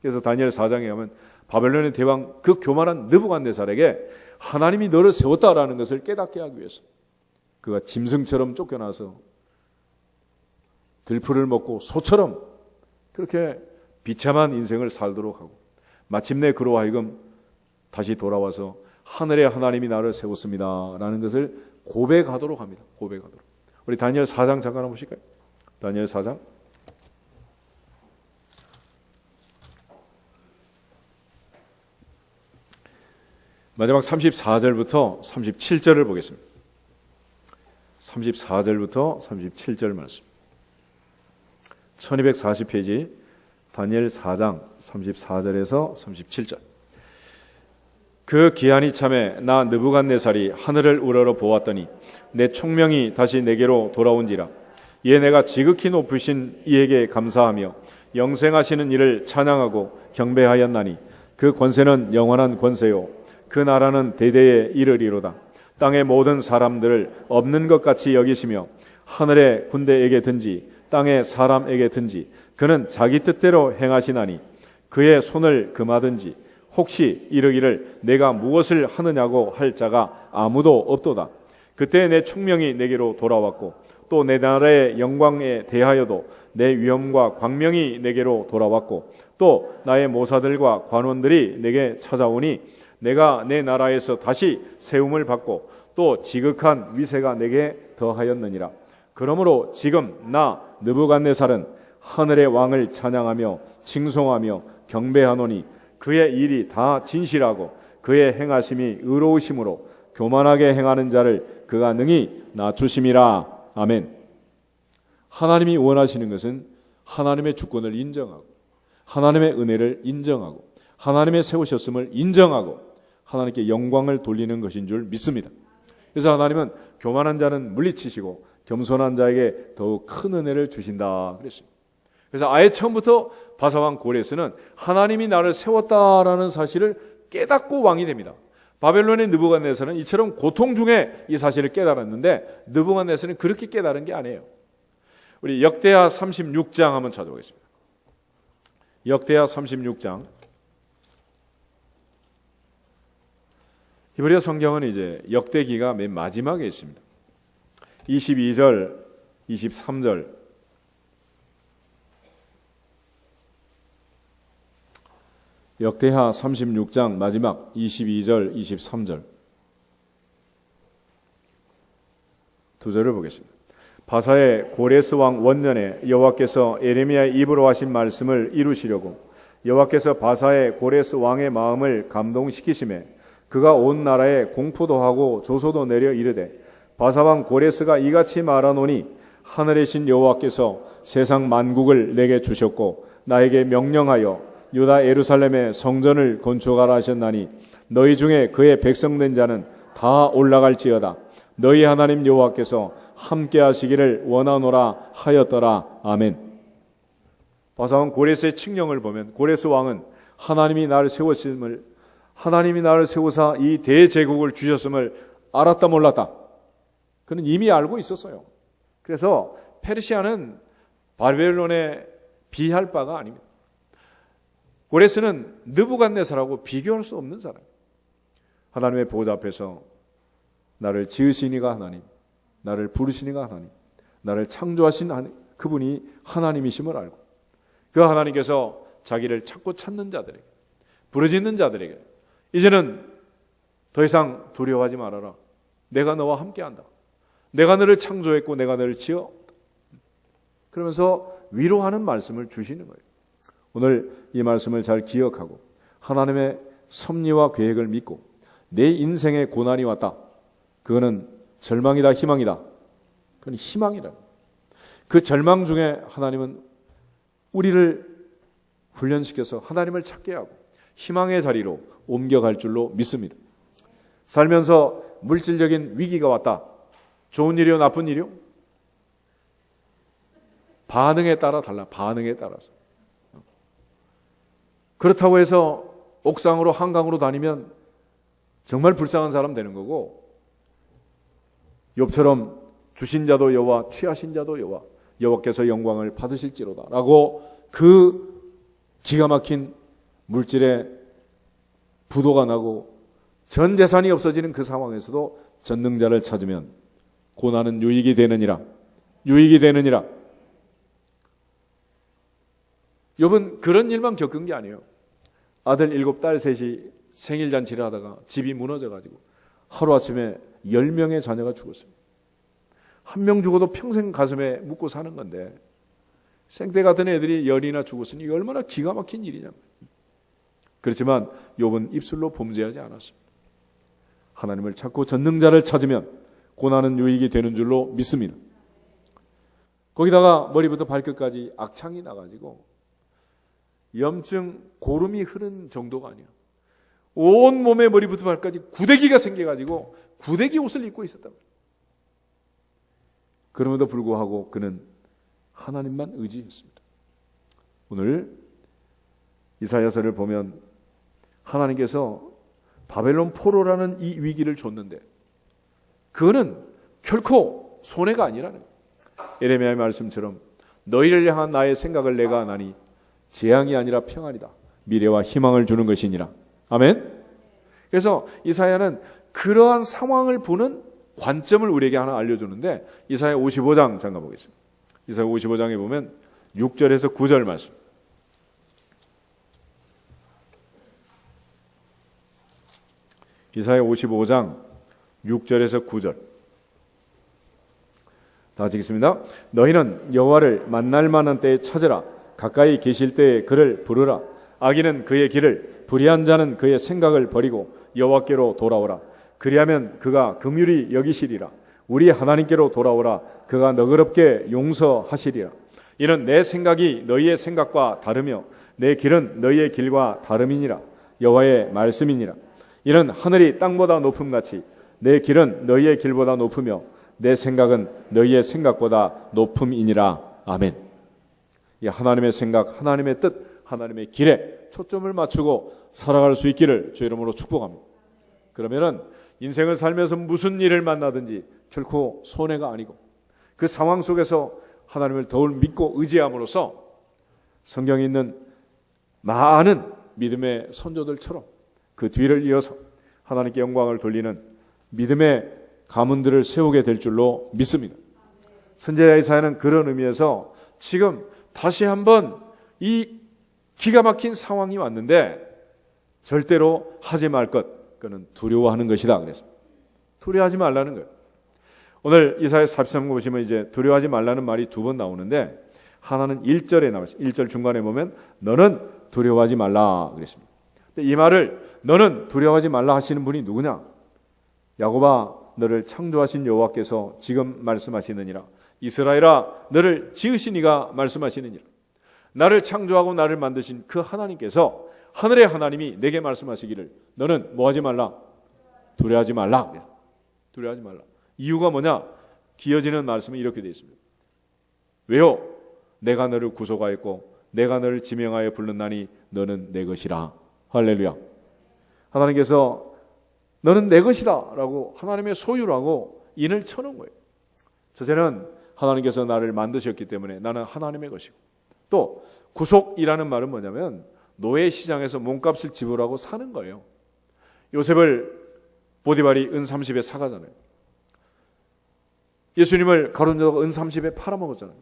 그래서 다니엘 4장에 가면 바벨론의 대왕 그 교만한 느부갓네살에게 하나님이 너를 세웠다라는 것을 깨닫게 하기 위해서 그가 짐승처럼 쫓겨나서 들풀을 먹고 소처럼 그렇게 비참한 인생을 살도록 하고 마침내 그로 하여금 다시 돌아와서 하늘의 하나님이 나를 세웠습니다 라는 것을 고백하도록 합니다. 고백하도록. 우리 다니엘 4장 잠깐 한번 보실까요? 다니엘 4장 마지막 34절부터 37절을 보겠습니다. 34절부터 37절 말씀. 1240페이지 다니엘 4장 34절에서 37절. 그 기한이 참에 나 느부갓네살이 하늘을 우러러 보았더니 내 총명이 다시 내게로 돌아온지라. 이에 내가 지극히 높으신 이에게 감사하며 영생하시는 이를 찬양하고 경배하였나니 그 권세는 영원한 권세요 그 나라는 대대에 이르리로다. 땅의 모든 사람들을 없는 것 같이 여기시며 하늘의 군대에게든지 땅의 사람에게든지 그는 자기 뜻대로 행하시나니 그의 손을 금하든지 혹시 이르기를 내가 무엇을 하느냐고 할 자가 아무도 없도다. 그때 내 총명이 내게로 돌아왔고 또 내 나라의 영광에 대하여도 내 위엄과 광명이 내게로 돌아왔고 또 나의 모사들과 관원들이 내게 찾아오니 내가 내 나라에서 다시 세움을 받고 또 지극한 위세가 내게 더하였느니라. 그러므로 지금 나 느부갓네살은 하늘의 왕을 찬양하며 칭송하며 경배하노니 그의 일이 다 진실하고 그의 행하심이 의로우심으로 교만하게 행하는 자를 그가 능히 낮추심이라. 아멘. 하나님이 원하시는 것은 하나님의 주권을 인정하고 하나님의 은혜를 인정하고 하나님의 세우셨음을 인정하고 하나님께 영광을 돌리는 것인 줄 믿습니다. 그래서 하나님은 교만한 자는 물리치시고 겸손한 자에게 더욱 큰 은혜를 주신다 그랬습니다. 그래서 아예 처음부터 바사왕 고레스는 하나님이 나를 세웠다라는 사실을 깨닫고 왕이 됩니다. 바벨론의 느부갓네살은 이처럼 고통 중에 이 사실을 깨달았는데 느부갓네살은 그렇게 깨달은 게 아니에요. 우리 역대하 36장 한번 찾아보겠습니다. 역대하 36장. 히브리어 성경은 이제 역대기가 맨 마지막에 있습니다. 22절, 23절, 역대하 36장 마지막 22절, 23절 두 절을 보겠습니다. 바사의 고레스 왕 원년에 여호와께서 에레미야의 입으로 하신 말씀을 이루시려고 여호와께서 바사의 고레스 왕의 마음을 감동시키심에 그가 온 나라에 공포도 하고 조소도 내려 이르되 바사 왕 고레스가 이같이 말하노니 하늘의 신 여호와께서 세상 만국을 내게 주셨고 나에게 명령하여 유다 예루살렘의 성전을 건축하라 하셨나니 너희 중에 그의 백성된 자는 다 올라갈지어다. 너희 하나님 여호와께서 함께 하시기를 원하노라 하였더라. 아멘. 바사 왕 고레스의 칙령을 보면 고레스 왕은 하나님이 나를 세우사 이 대제국을 주셨음을 알았다 몰랐다. 그는 이미 알고 있었어요. 그래서 페르시아는 바벨론에 비할 바가 아닙니다. 고레스는 느부갓네살하고 비교할 수 없는 사람. 하나님의 보좌 앞에서 나를 지으시니가 하나님, 나를 부르시니가 하나님, 나를 창조하신 그분이 하나님이심을 알고 그 하나님께서 자기를 찾고 찾는 자들에게, 부르짖는 자들에게 이제는 더 이상 두려워하지 말아라. 내가 너와 함께한다. 내가 너를 창조했고 내가 너를 지어. 그러면서 위로하는 말씀을 주시는 거예요. 오늘 이 말씀을 잘 기억하고 하나님의 섭리와 계획을 믿고 내 인생에 고난이 왔다. 그거는 절망이다, 희망이다. 그건 희망이다. 그 절망 중에 하나님은 우리를 훈련시켜서 하나님을 찾게 하고 희망의 자리로 옮겨갈 줄로 믿습니다. 살면서 물질적인 위기가 왔다. 좋은 일이요, 나쁜 일이요? 반응에 따라 달라. 반응에 따라서. 그렇다고 해서 옥상으로 한강으로 다니면 정말 불쌍한 사람 되는 거고 욥처럼 주신 자도 여호와 취하신 자도 여호와 여호와께서 영광을 받으실지로다 라고 그 기가 막힌 물질에 부도가 나고 전 재산이 없어지는 그 상황에서도 전능자를 찾으면 고난은 유익이 되느니라. 유익이 되느니라. 욥은 그런 일만 겪은 게 아니에요. 아들 7, 딸 3이 생일잔치를 하다가 집이 무너져가지고 하루아침에 10명의 자녀가 죽었습니다. 한 명 죽어도 평생 가슴에 묻고 사는 건데 생떼 같은 애들이 10이나 죽었으니 이게 얼마나 기가 막힌 일이냐. 그렇지만 욥은 입술로 범죄하지 않았습니다. 하나님을 찾고 전능자를 찾으면 고난은 유익이 되는 줄로 믿습니다. 거기다가 머리부터 발끝까지 악창이 나가지고 염증, 고름이 흐른 정도가 아니야. 온 몸에 머리부터 발까지 구데기가 생겨가지고 구데기 옷을 입고 있었단 말이야. 그럼에도 불구하고 그는 하나님만 의지했습니다. 오늘 이사야서를 보면 하나님께서 바벨론 포로라는 이 위기를 줬는데 그거는 결코 손해가 아니라는 거예요. 에레미야의 말씀처럼 너희를 향한 나의 생각을 내가 아나니 재앙이 아니라 평안이다. 미래와 희망을 주는 것이니라. 아멘. 그래서 이사야는 그러한 상황을 보는 관점을 우리에게 하나 알려주는데 이사야 55장 잠깐 보겠습니다. 이사야 55장에 보면 6절에서 9절 말씀. 이사야 55장 6절에서 9절 다 같이 읽겠습니다. 너희는 여호와를 만날 만한 때에 찾으라. 가까이 계실 때에 그를 부르라. 악인은 그의 길을, 불의한 자는 그의 생각을 버리고 여호와께로 돌아오라. 그리하면 그가 긍휼히 여기시리라. 우리 하나님께로 돌아오라. 그가 너그럽게 용서하시리라. 이는 내 생각이 너희의 생각과 다르며 내 길은 너희의 길과 다름이니라. 여호와의 말씀이니라. 이는 하늘이 땅보다 높음같이 내 길은 너희의 길보다 높으며 내 생각은 너희의 생각보다 높음이니라. 아멘. 이 하나님의 생각, 하나님의 뜻, 하나님의 길에 초점을 맞추고 살아갈 수 있기를 주 이름으로 축복합니다. 그러면은 인생을 살면서 무슨 일을 만나든지 결코 손해가 아니고 그 상황 속에서 하나님을 더 믿고 의지함으로써 성경에 있는 많은 믿음의 선조들처럼 그 뒤를 이어서 하나님께 영광을 돌리는 믿음의 가문들을 세우게 될 줄로 믿습니다. 선지자 이사야는 그런 의미에서 지금 다시 한번 이 기가 막힌 상황이 왔는데 절대로 하지 말 것, 그는 두려워하는 것이다 그랬습니다. 두려워하지 말라는 거예요. 오늘 이사야 43장 보시면 이제 두려워하지 말라는 말이 두 번 나오는데, 하나는 1절에 나와있어요. 1절 중간에 보면 너는 두려워하지 말라 그랬습니다. 근데 이 말을 너는 두려워하지 말라 하시는 분이 누구냐? 야곱아, 너를 창조하신 여호와께서 지금 말씀하시느니라. 이스라엘아, 너를 지으신 이가 말씀하시느니라. 나를 창조하고 나를 만드신 그 하나님께서, 하늘의 하나님이 내게 말씀하시기를 너는 뭐하지 말라? 두려워하지 말라. 두려워하지 말라. 이유가 뭐냐? 기어지는 말씀이 이렇게 되어 있습니다. 왜요? 내가 너를 구속하였고 내가 너를 지명하여 불렀나니 너는 내 것이라. 할렐루야. 하나님께서 너는 내 것이다 라고 하나님의 소유라고 인을 쳐놓은 거예요. 첫째는 하나님께서 나를 만드셨기 때문에 나는 하나님의 것이고, 또 구속이라는 말은 뭐냐면 노예 시장에서 몸값을 지불하고 사는 거예요. 요셉을 보디발이 은 30에 사가잖아요. 예수님을 가룟유다가 은 30에 팔아먹었잖아요.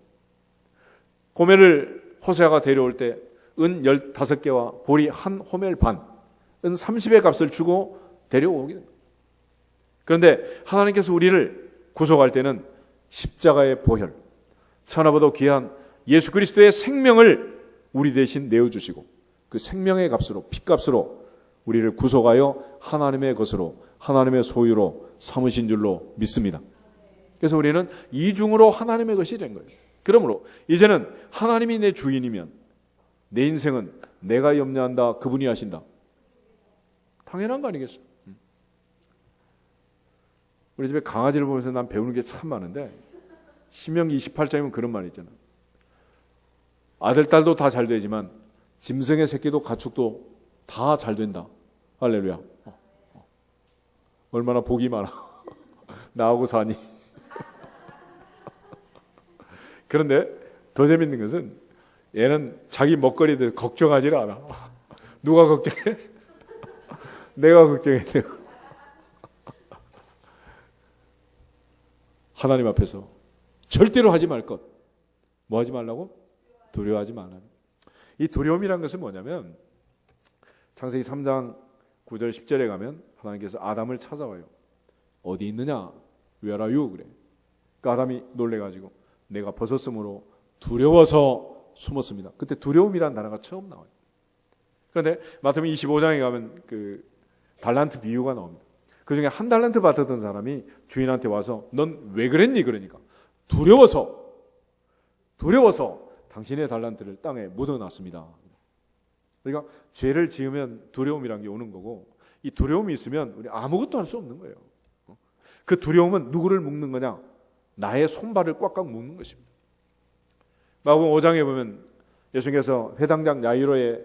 호멜을 호세아가 데려올 때 은 15개와 보리 한 호멜 반, 은 30의 값을 주고 데려오게 됩니다. 그런데 하나님께서 우리를 구속할 때는 십자가의 보혈, 천하보다 귀한 예수 그리스도의 생명을 우리 대신 내어주시고 그 생명의 값으로, 핏값으로 우리를 구속하여 하나님의 것으로, 하나님의 소유로 삼으신 줄로 믿습니다. 그래서 우리는 이중으로 하나님의 것이 된 거예요. 그러므로 이제는 하나님이 내 주인이면 내 인생은 내가 염려한다, 그분이 하신다. 당연한 거 아니겠어요? 우리 집에 강아지를 보면서 난 배우는 게 참 많은데, 신명기 28장이면 그런 말이 있잖아요. 아들, 딸도 다 잘 되지만 짐승의 새끼도 가축도 다 잘 된다. 할렐루야. 얼마나 복이 많아. 나하고 사니. 그런데 더 재밌는 것은 얘는 자기 먹거리들 걱정하지를 않아. 누가 걱정해? 내가 걱정해. 하나님 앞에서 절대로 하지 말 것. 뭐 하지 말라고? 두려워하지 말라는. 이 두려움이란 것은 뭐냐면, 창세기 3장 9절 10절에 가면 하나님께서 아담을 찾아와요. 어디 있느냐? Where are you? 그래. 그러니까 아담이 놀래가지고 내가 벗었으므로 두려워서 숨었습니다. 그때 두려움이라는 단어가 처음 나와요. 그런데 마태복음 25장에 가면 그 달란트 비유가 나옵니다. 그 중에 한 달란트 받았던 사람이 주인한테 와서 넌 왜 그랬니? 그러니까 두려워서 당신의 달란트를 땅에 묻어놨습니다. 그러니까 죄를 지으면 두려움이란 게 오는 거고, 이 두려움이 있으면 우리 아무것도 할 수 없는 거예요. 그 두려움은 누구를 묶는 거냐? 나의 손발을 꽉꽉 묶는 것입니다. 마가복음 5장에 보면 예수님께서 회당장 야이로의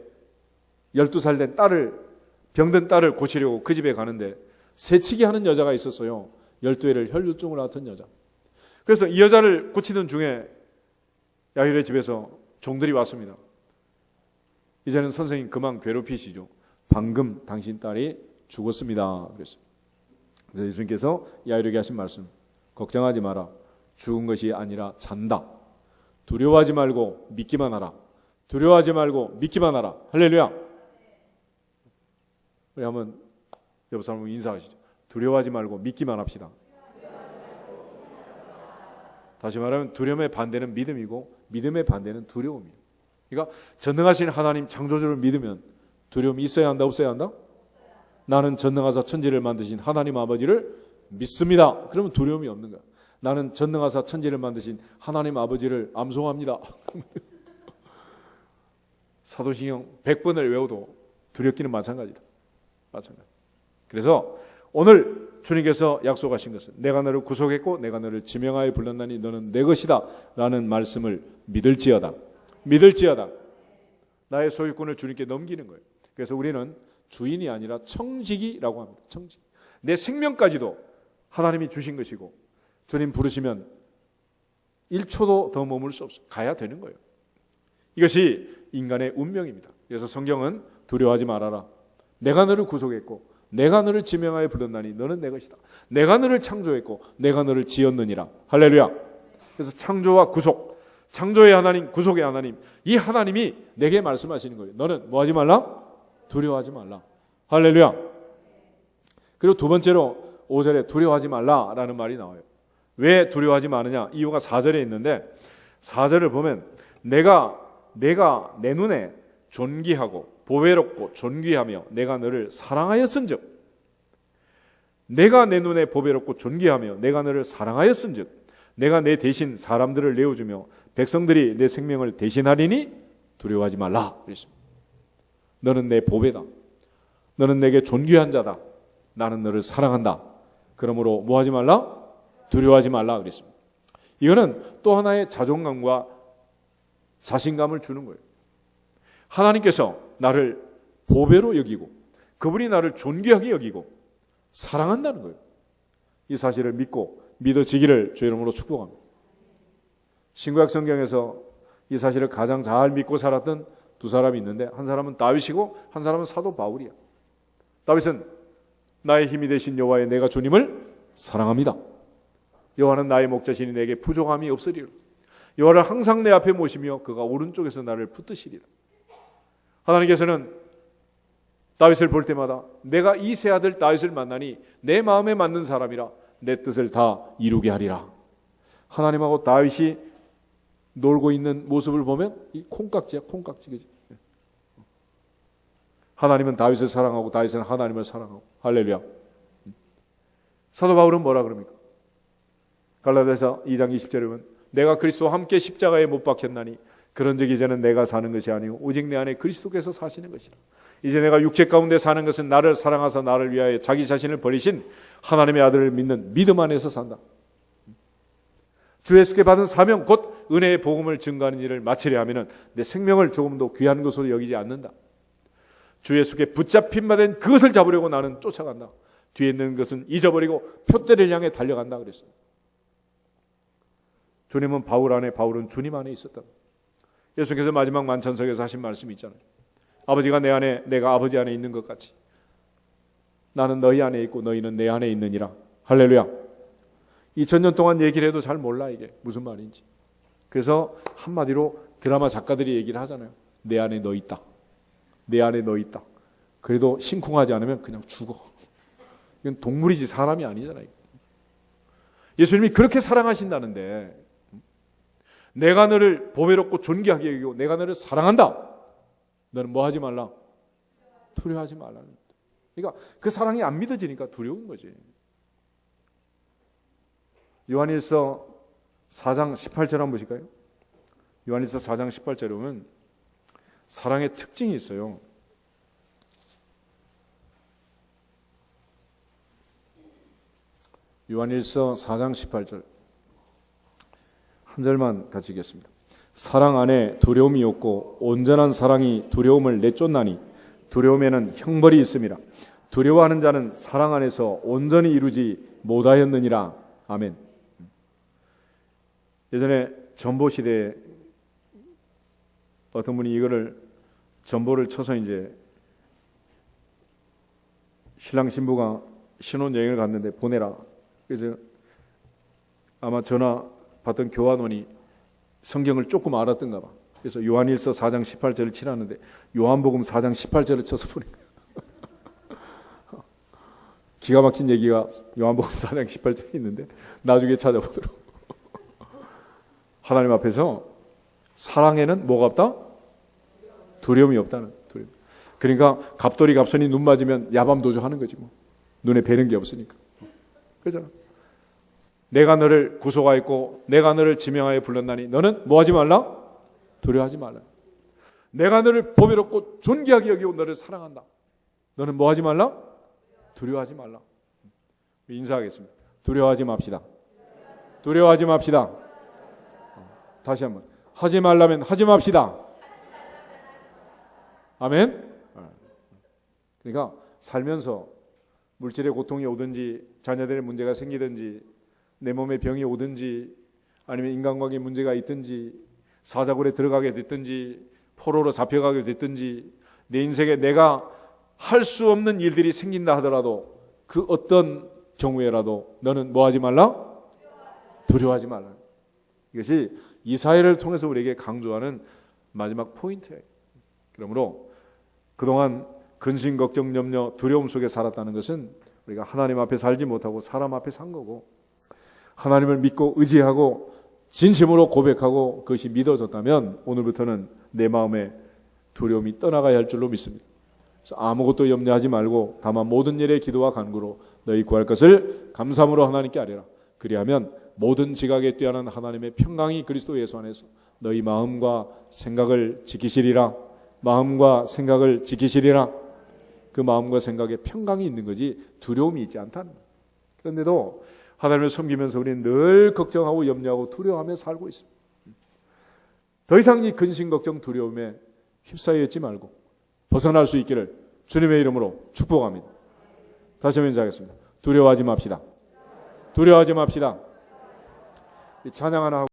12살 된 딸을, 병든 딸을 고치려고 그 집에 가는데 새치기 하는 여자가 있었어요. 12회를 혈류증을 앓던 여자. 그래서 이 여자를 고치던 중에 야이로의 집에서 종들이 왔습니다. 이제는 선생님 그만 괴롭히시죠. 방금 당신 딸이 죽었습니다. 그랬어요. 그래서 예수님께서 야이로에게 하신 말씀, 걱정하지 마라. 죽은 것이 아니라 잔다. 두려워하지 말고 믿기만 하라. 두려워하지 말고 믿기만 하라. 할렐루야. 우리 한번 옆 사람을 인사하시죠. 두려워하지 말고 믿기만 합시다. 다시 말하면 두려움의 반대는 믿음이고 믿음의 반대는 두려움이에요. 그러니까 전능하신 하나님 창조주를 믿으면 두려움이 있어야 한다, 없어야 한다? 나는 전능하사 천지를 만드신 하나님 아버지를 믿습니다. 그러면 두려움이 없는 거야. 나는 전능하사 천지를 만드신 하나님 아버지를 암송합니다. 사도신경 100번을 외워도 두렵기는 마찬가지다. 마찬가지. 그래서 오늘 주님께서 약속하신 것은 내가 너를 구속했고 내가 너를 지명하여 불렀나니 너는 내 것이다 라는 말씀을 믿을지어다. 나의 소유권을 주님께 넘기는 거예요. 그래서 우리는 주인이 아니라 청지기라고 합니다. 청지기. 내 생명까지도 하나님이 주신 것이고 주님 부르시면 1초도 더 머물 수 없어. 가야 되는 거예요. 이것이 인간의 운명입니다. 그래서 성경은 두려워하지 말아라. 내가 너를 구속했고 내가 너를 지명하여 불렀나니 너는 내 것이다. 내가 너를 창조했고 내가 너를 지었느니라. 할렐루야. 그래서 창조와 구속, 창조의 하나님, 구속의 하나님, 이 하나님이 내게 말씀하시는 거예요. 너는 뭐 하지 말라? 두려워하지 말라. 할렐루야. 그리고 두 번째로 5절에 두려워하지 말라라는 말이 나와요. 왜 두려워하지 마느냐? 이유가 4절에 있는데 4절을 보면 내가 내 눈에 존귀하고 보배롭고 존귀하며 내가 너를 사랑하였은즉, 내가 내 눈에 보배롭고 존귀하며 내가 너를 사랑하였은즉 내가 내 대신 사람들을 내어주며 백성들이 내 생명을 대신하리니 두려워하지 말라 그랬습니다. 너는 내 보배다. 너는 내게 존귀한 자다. 나는 너를 사랑한다. 그러므로 뭐 하지 말라? 두려워하지 말라 그랬습니다. 이거는 또 하나의 자존감과 자신감을 주는 거예요. 하나님께서 나를 보배로 여기고 그분이 나를 존귀하게 여기고 사랑한다는 거예요. 이 사실을 믿고 믿어지기를 주의 이름으로 축복합니다. 신구약 성경에서 이 사실을 가장 잘 믿고 살았던 두 사람이 있는데, 한 사람은 다윗이고 한 사람은 사도 바울이야. 다윗은 나의 힘이 되신 여호와의 내가 주님을 사랑합니다. 여호와는 나의 목자시니 내게 부족함이 없으리라. 여호와를 항상 내 앞에 모시며 그가 오른쪽에서 나를 붙드시리라. 하나님께서는 다윗을 볼 때마다 내가 이 세 아들 다윗을 만나니 내 마음에 맞는 사람이라 내 뜻을 다 이루게 하리라. 하나님하고 다윗이 놀고 있는 모습을 보면 이 콩깍지야, 콩깍지. 그지? 하나님은 다윗을 사랑하고 다윗은 하나님을 사랑하고. 할렐루야. 사도 바울은 뭐라 그럽니까? 갈라디아서 2장 20절에 보면 내가 그리스도와 함께 십자가에 못 박혔나니 그런즉 이제는 내가 사는 것이 아니고 오직 내 안에 그리스도께서 사시는 것이라. 이제 내가 육체 가운데 사는 것은 나를 사랑하사 나를 위하여 자기 자신을 버리신 하나님의 아들을 믿는 믿음 안에서 산다. 주 예수께 받은 사명 곧 은혜의 복음을 증거하는 일을 마치려 하면 내 생명을 조금 더 귀한 것으로 여기지 않는다. 주 예수께 붙잡힌 바 된 그것을 잡으려고 나는 쫓아간다. 뒤에 있는 것은 잊어버리고 표대를 향해 달려간다 그랬어요. 주님은 바울 안에, 바울은 주님 안에 있었다. 예수께서 마지막 만찬석에서 하신 말씀이 있잖아요. 아버지가 내 안에, 내가 아버지 안에 있는 것 같이 나는 너희 안에 있고 너희는 내 안에 있느니라. 할렐루야. 2000년 동안 얘기를 해도 잘 몰라 이게 무슨 말인지. 그래서 한마디로 드라마 작가들이 얘기를 하잖아요. 내 안에 너 있다. 내 안에 너 있다. 그래도 심쿵하지 않으면 그냥 죽어. 이건 동물이지 사람이 아니잖아요. 예수님이 그렇게 사랑하신다는데 내가 너를 보배롭고 존귀하게 여기고 내가 너를 사랑한다. 너는 뭐 하지 말라? 두려워하지 말라. 그러니까 그 사랑이 안 믿어지니까 두려운 거지. 요한일서 4장 18절 한번 보실까요? 요한일서 4장 18절에 보면 사랑의 특징이 있어요. 요한일서 4장 18절 한 절만 같이 읽겠습니다. 사랑 안에 두려움이 없고 온전한 사랑이 두려움을 내쫓나니 두려움에는 형벌이 있음이라. 두려워하는 자는 사랑 안에서 온전히 이루지 못하였느니라. 아멘. 예전에 전보 시대에 어떤 분이 이거를 전보를 쳐서 이제 신랑 신부가 신혼여행을 갔는데 보내라. 그래서 아마 전화 받던 교환원이 성경을 조금 알았던가 봐. 그래서 요한일서 4장 18절을 치라는데 요한복음 4장 18절을 쳐서 보낸 거예요. 기가 막힌 얘기가 요한복음 4장 18절에 있는데 나중에 찾아보도록. 하나님 앞에서 사랑에는 뭐가 없다? 두려움이 없다는 두려움. 그러니까 갑돌이 갑선이 눈 맞으면 야밤도주 하는 거지 뭐. 눈에 뵈는 게 없으니까. 그렇잖아. 내가 너를 구속하였고 내가 너를 지명하여 불렀나니 너는 뭐 하지 말라? 두려워하지 말라. 내가 너를 보배롭고 존귀하게 여기고 너를 사랑한다. 너는 뭐 하지 말라? 두려워하지 말라. 인사하겠습니다. 두려워하지 맙시다. 두려워하지 맙시다. 다시 한번. 하지 말라면 하지 맙시다. 아멘. 그러니까 살면서 물질의 고통이 오든지 자녀들의 문제가 생기든지 내 몸에 병이 오든지 아니면 인간관계 문제가 있든지 사자굴에 들어가게 됐든지 포로로 잡혀가게 됐든지 내 인생에 내가 할 수 없는 일들이 생긴다 하더라도 그 어떤 경우에라도 너는 뭐 하지 말라? 두려워하지 말라. 이것이 이사야를 통해서 우리에게 강조하는 마지막 포인트예요. 그러므로 그동안 근심, 걱정, 염려, 두려움 속에 살았다는 것은 우리가 하나님 앞에 살지 못하고 사람 앞에 산 거고, 하나님을 믿고 의지하고 진심으로 고백하고 그것이 믿어졌다면 오늘부터는 내 마음에 두려움이 떠나가야 할 줄로 믿습니다. 그래서 아무것도 염려하지 말고 다만 모든 일에 기도와 간구로 너희 구할 것을 감사함으로 하나님께 아뢰라. 그리하면 모든 지각에 뛰어난 하나님의 평강이 그리스도 예수 안에서 너희 마음과 생각을 지키시리라. 마음과 생각을 지키시리라. 그 마음과 생각에 평강이 있는 거지 두려움이 있지 않다는 거예요. 그런데도 하나님을 섬기면서 우리는 늘 걱정하고 염려하고 두려워하며 살고 있습니다. 더 이상 이 근심, 걱정, 두려움에 휩싸여 있지 말고 벗어날 수 있기를 주님의 이름으로 축복합니다. 다시 한번 인사하겠습니다. 두려워하지 맙시다. 두려워하지 맙시다. 찬양 하나 하고